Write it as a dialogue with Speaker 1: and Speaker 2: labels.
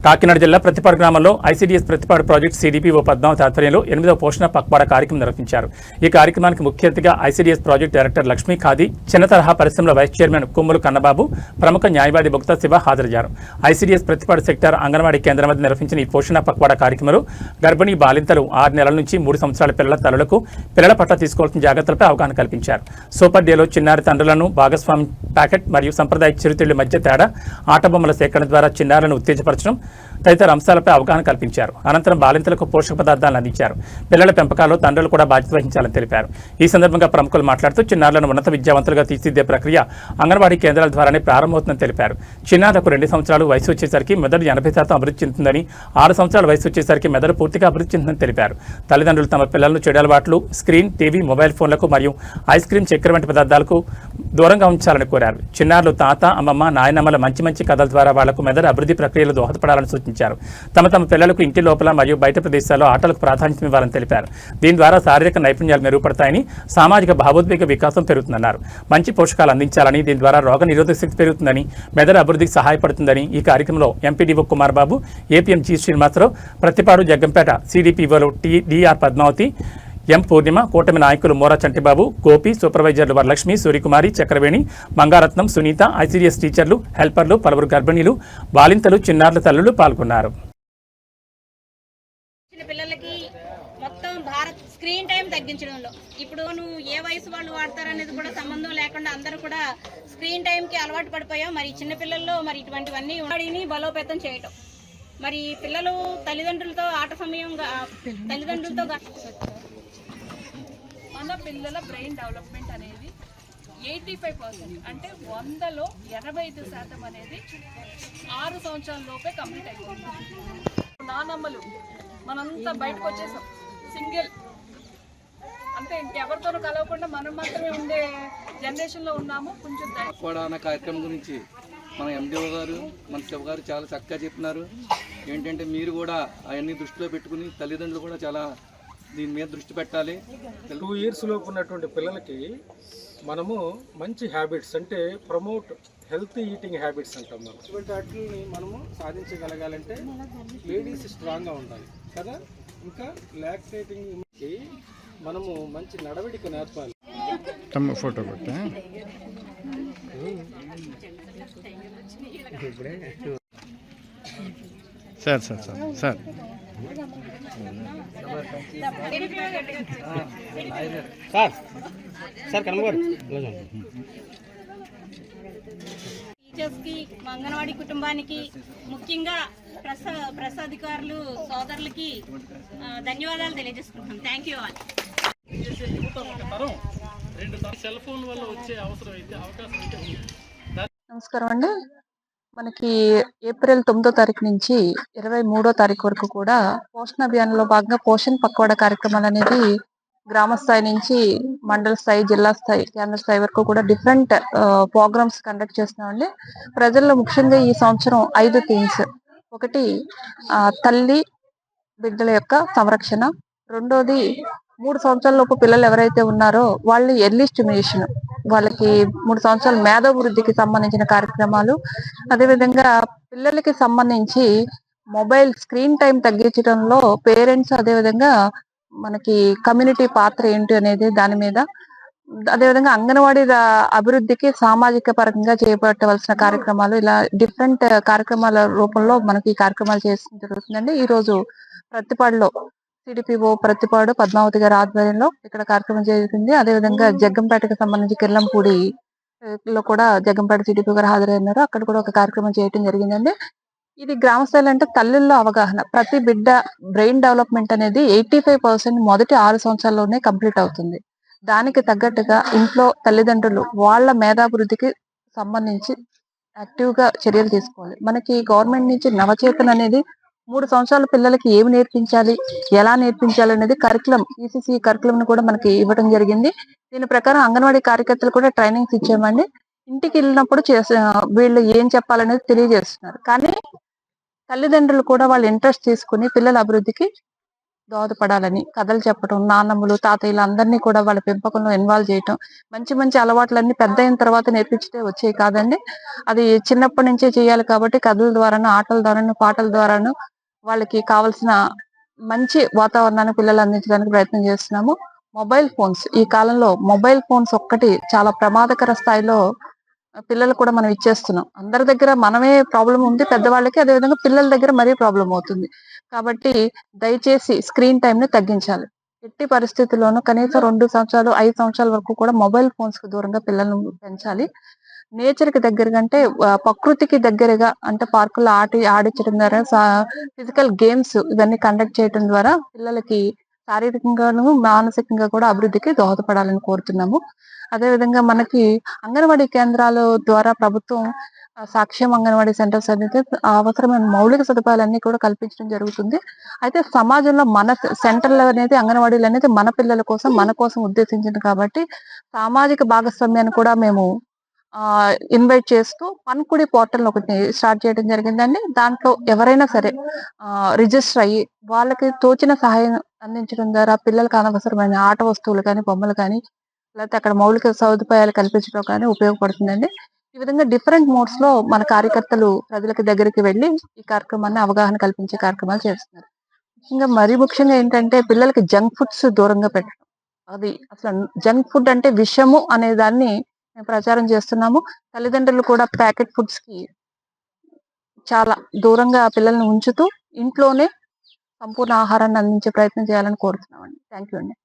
Speaker 1: కాకినాడ జిల్లా ప్రతిపాడు గ్రామంలో ICDS Prathipadu project CDPO Padmavathi ఆధ్వర్యంలో 8వ పోషణ పక్వాడ కార్యక్రమం నిర్వహించారు. ఈ కార్యక్రమానికి ముఖ్య అతిథిగా ICDS project director Lakshmi khadi, చిన్న తరహా పరిశ్రమల వైస్ చైర్మన్ కుమ్ములు కన్నబాబు, ప్రముఖ న్యాయవాది భుక్తా శివ హాజరయ్యారు. ఐసీడీఎస్ ప్రతిపాడు సెక్టార్ అంగన్వాడీ కేంద్రం వద్ద నిర్వహించిన ఈ పోషణ పక్వాడ కార్యక్రమంలో గర్భిణీ బాలింతలు 6 నెలల నుంచి 3 సంవత్సరాల పిల్లల తల్లులకు పిల్లల పట్ల తీసుకోవాల్సిన జాగ్రత్తలపై అవగాహన కల్పించారు. సూపర్ డేలో చిన్నారి తండ్రులను భాగస్వామి ప్యాకెట్ మరియు సంప్రదాయ చిరుతిళ్ల మధ్య తేడా, ఆటబొమ్మల సేకరణ ద్వారా చిన్నారులను ఉత్తేజపరచడం తదితర అంశాలపై అవగాహన కల్పించారు. అనంతరం బాలింతలకు పోషక పదార్థాలను అందించారు. పిల్లల పెంపకాల్లో తండ్రులు కూడా బాధ్యత వహించాలని తెలిపారు. ఈ సందర్భంగా ప్రముఖులు మాట్లాడుతూ చిన్నారులను ఉన్నత విద్యావంతులుగా తీర్చిదిద్దే ప్రక్రియ అంగన్వాడీ కేంద్రాల ద్వారానే ప్రారంభమవుతుందని తెలిపారు. చిన్నారులకు 2 సంవత్సరాలు వయసు వచ్చేసరికి మెదడు 80% అభివృద్ధి చెందుతుందని, 6 సంవత్సరాల వయసు వచ్చేసరికి మెదడు పూర్తిగా అభివృద్ధి చెందుతుందని తెలిపారు. తల్లిదండ్రులు తమ పిల్లలను చెడు అలవాట్లు, స్క్రీన్, టీవీ, మొబైల్ ఫోన్లకు మరియు ఐస్ క్రీమ్, చక్కెర వంటి పదార్థాలకు దూరంగా ఉంచాలని కోరారు. చిన్నారులు తాత, అమ్మమ్మ, నాయనమ్మల మంచి కథల ద్వారా వాళ్లకు మెదడు అభివృద్ధి ప్రక్రియలో దోహదపడాలని సూచించారు. తమ పిల్లలకు ఇంటి లోపల మరియు బయట ప్రదేశాల్లో ఆటలకు ప్రాధాన్యత ఇవ్వాలని తెలిపారు. దీని ద్వారా శారీరక నైపుణ్యాలు మెరుగుపడతాయని, సామాజిక భావోద్వేగ వికాసం పెరుగుతుందన్నారు. మంచి పోషకాలు అందించాలని, దీని ద్వారా రోగ నిరోధక శక్తి పెరుగుతుందని, మెదడు అభివృద్ధికి సహాయపడుతుందని ఈ కార్యక్రమంలో MPDO Kumar Babu, APM G Srinivasa Rao, Prathipadu Jaggampeta సిడిపిఓలు డిఆర్ పద్మావతి, ఎం పూర్ణిమ, కూటమి నాయకులు మోరా చంటిబాబు, గోపి, సూపర్వైజర్లు వరలక్ష్మి, సూర్యకుమారి, చక్రవేణి, మంగారత్నం, సునీత, ఐసీడీఎస్ టీచర్లు, హెల్పర్లు, పలువురు గర్భిణీలు, బాలింతలు, చిన్నారుల తల్లులు పాల్గొన్నారు.
Speaker 2: పిల్లలకి మొత్తం భారత్ స్క్రీన్ టైం తగ్గించడంలో ఇప్పుడు నువ్వు ఏ వయసు వాళ్ళు వాడతారనేది కూడా సంబంధం లేకుండా అందరూ కూడా స్క్రీన్ టైంకి అలవాటు పడిపోయాం. మరి చిన్నపిల్లల్లో మరి ఇటువంటివన్నీ వాడిని బలోపేతం చేయటం, మరి పిల్లలు తల్లిదండ్రులతో ఆట సమయం తల్లిదండ్రులతో
Speaker 3: మన పిల్లల బ్రెయిన్ డెవలప్మెంట్ అనేది 85% అంటే 100లో 85% అనేది 6 సంవత్సరాల లోపే కంప్లీట్ అయిపోతుంది. నానమ్మలు మనంతా బయటకు వచ్చేసాం, సింగిల్ అంటే ఇంకెవరితోనూ కలవకుండా మనం మాత్రమే ఉండే జనరేషన్లో ఉన్నాము. కొంచెం
Speaker 4: పక్వాడ కార్యక్రమం గురించి మన ఎండిఓ గారు, మన శివ గారు చాలా చక్కగా చెప్పినారు. ఏంటంటే మీరు కూడా అవన్నీ దృష్టిలో పెట్టుకుని తల్లిదండ్రులు కూడా చాలా దీని మీద దృష్టి పెట్టాలి.
Speaker 5: 2 years లోపు ఉన్నటువంటి పిల్లలకి మనము మంచి హ్యాబిట్స్ అంటే ప్రమోట్ హెల్తీ ఈటింగ్ హ్యాబిట్స్ అంటాం. మనం ఇటువంటి వాటిని మనము సాధించగలగాలంటే లేడీస్ స్ట్రాంగ్గా ఉండాలి కదా. ఇంకా లాక్టేటింగ్కి మనము మంచి నడవడిక నేర్పాలి.
Speaker 6: ఫోటో కొట్టా సార్ సార్ సార్ సార్
Speaker 2: టీచర్స్కి, అంగన్వాడీ కుటుంబానికి, ముఖ్యంగా ప్రసాధికారులు సోదరులకి ధన్యవాదాలు తెలియజేసుకుంటున్నాం. Thank you all.
Speaker 7: నమస్కారం అండి. మనకి ఏప్రిల్ 9వ తారీఖు నుంచి 23వ తారీఖు వరకు కూడా పోషణ అభియాన్లో భాగంగా పోషణ్ పక్వాడ కార్యక్రమాలు అనేది గ్రామ స్థాయి నుంచి మండల స్థాయి, జిల్లా స్థాయి, కేంద్ర స్థాయి వరకు కూడా డిఫరెంట్ ప్రోగ్రామ్స్ కండక్ట్ చేస్తున్నామండి. ప్రజల్లో ముఖ్యంగా ఈ సంవత్సరం 5 థీమ్స్. ఒకటి తల్లి బిడ్డల యొక్క సంరక్షణ, రెండోది 3 సంవత్సరాల లోపు పిల్లలు ఎవరైతే ఉన్నారో వాళ్ళు ఎర్లీ స్టిమ్యులేషన్, వాళ్ళకి 3 సంవత్సరాల మేధోభివృద్ధికి సంబంధించిన కార్యక్రమాలు, అదేవిధంగా పిల్లలకి సంబంధించి మొబైల్ స్క్రీన్ టైం తగ్గించడంలో పేరెంట్స్, అదేవిధంగా మనకి కమ్యూనిటీ పాత్ర ఏంటి అనేది దాని మీద, అదేవిధంగా అంగన్వాడీ అభివృద్ధికి సామాజిక పరంగా చేపట్టవలసిన కార్యక్రమాలు, ఇలా డిఫరెంట్ కార్యక్రమాల రూపంలో మనకి కార్యక్రమాలు చేయడం జరుగుతుందండి. ఈ రోజు ప్రతిపాడులో సిడిపిఓ ప్రతిపాడు పద్మావతి గారి ఆధ్వర్యంలో ఇక్కడ కార్యక్రమం జరుగుతుంది. అదేవిధంగా జగ్గంపేటకు సంబంధించి కిర్లంపూడి లో కూడా జగ్గంపేట సిడిపిఓ గారు హాజరైనారు. అక్కడ కూడా ఒక కార్యక్రమం చేయడం జరిగిందండి. ఇది గ్రామ స్థాయిలో అంటే తల్లుల్లో అవగాహన, ప్రతి బిడ్డ బ్రెయిన్ డెవలప్మెంట్ అనేది 85% మొదటి 6 సంవత్సరాల్లోనే కంప్లీట్ అవుతుంది. దానికి తగ్గట్టుగా ఇంట్లో తల్లిదండ్రులు వాళ్ళ మేధాభివృద్ధికి సంబంధించి యాక్టివ్ గా చర్యలు తీసుకోవాలి. మనకి గవర్నమెంట్ నుంచి నవచేతన అనేది 3 సంవత్సరాల పిల్లలకి ఏమి నేర్పించాలి, ఎలా నేర్పించాలి అనేది కరికులం, ఈసీసీ కరికులం కూడా మనకి ఇవ్వడం జరిగింది. దీని ప్రకారం అంగన్వాడీ కార్యకర్తలు కూడా ట్రైనింగ్స్ ఇచ్చామండి. ఇంటికి వెళ్ళినప్పుడు వీళ్ళు ఏం చెప్పాలనేది తెలియజేస్తున్నారు. కానీ తల్లిదండ్రులు కూడా వాళ్ళ ఇంట్రెస్ట్ తీసుకుని పిల్లల అభివృద్ధికి దోహదపడాలని కథలు చెప్పడం, నాన్నమ్మలు, తాతయ్యలు అందరినీ కూడా వాళ్ళ పెంపకంలో ఇన్వాల్వ్ చేయటం, మంచి మంచి అలవాట్లన్నీ పెద్ద అయిన తర్వాత నేర్పించితే వచ్చేవి కాదండి. అది చిన్నప్పటి నుంచే చేయాలి కాబట్టి కథల ద్వారాను, ఆటల ద్వారాను, పాటల ద్వారాను వాళ్ళకి కావాల్సిన మంచి వాతావరణాన్ని పిల్లలు అందించడానికి ప్రయత్నం చేస్తున్నాము. మొబైల్ ఫోన్స్ ఈ కాలంలో మొబైల్ ఫోన్స్ ఒక్కటి చాలా ప్రమాదకర స్థాయిలో పిల్లలు కూడా మనం ఇచ్చేస్తున్నాం. అందరి దగ్గర మనమే ప్రాబ్లం ఉంది పెద్దవాళ్ళకి, అదేవిధంగా పిల్లల దగ్గర మరీ ప్రాబ్లం అవుతుంది. కాబట్టి దయచేసి స్క్రీన్ టైమ్ ని తగ్గించాలి. ఎట్టి పరిస్థితుల్లోనూ కనీసం 2 సంవత్సరాలు, 5 సంవత్సరాల వరకు కూడా మొబైల్ ఫోన్స్ కి దూరంగా పిల్లలను పెంచాలి. నేచర్ కి దగ్గరగా అంటే ప్రకృతికి దగ్గరగా అంటే పార్కుల్లో ఆడించడం ద్వారా, ఫిజికల్ గేమ్స్ ఇవన్నీ కండక్ట్ చేయడం ద్వారా పిల్లలకి శారీరకంగాను, మానసికంగా కూడా అభివృద్ధికి దోహదపడాలని కోరుతున్నాము. అదేవిధంగా మనకి అంగన్వాడీ కేంద్రాల ద్వారా ప్రభుత్వం సాక్ష్యం అంగన్వాడీ సెంటర్స్ అనేది అవసరమైన మౌలిక సదుపాయాలన్నీ కూడా కల్పించడం జరుగుతుంది. అయితే సమాజంలో మన సెంటర్లు అనేది, అంగన్వాడీలు అనేది మన పిల్లల కోసం, మన కోసం ఉద్దేశించింది కాబట్టి సామాజిక భాగస్వామ్యాన్ని కూడా మేము ఇన్వైట్ చేస్తూ పన్కుడి పోర్టల్ ఒకటి స్టార్ట్ చేయడం జరిగిందండి. దాంట్లో ఎవరైనా సరే రిజిస్టర్ అయ్యి వాళ్ళకి తోచిన సహాయం అందించడం ద్వారా పిల్లలకు అనవసరమైన ఆట వస్తువులు కానీ, బొమ్మలు కానీ, లేకపోతే అక్కడ మౌలిక సదుపాయాలు కల్పించడం కానీ ఉపయోగపడుతుందండి. ఈ విధంగా డిఫరెంట్ మోడ్స్ లో మన కార్యకర్తలు ప్రజలకు దగ్గరికి వెళ్ళి ఈ కార్యక్రమాన్ని అవగాహన కల్పించే కార్యక్రమాలు చేస్తున్నారు. మరీ ముఖ్యంగా ఏంటంటే పిల్లలకి జంక్ ఫుడ్స్ దూరంగా పెట్టడం. అది అసలు జంక్ ఫుడ్ అంటే విషము అనే దాన్ని మేము ప్రచారం చేస్తున్నాము. తల్లిదండ్రులు కూడా ప్యాకెట్ ఫుడ్స్ కి చాలా దూరంగా పిల్లల్ని ఉంచుతూ ఇంట్లోనే సంపూర్ణ ఆహారాన్ని అందించే ప్రయత్నం చేయాలని కోరుతున్నామండి. థ్యాంక్ యూ అండి.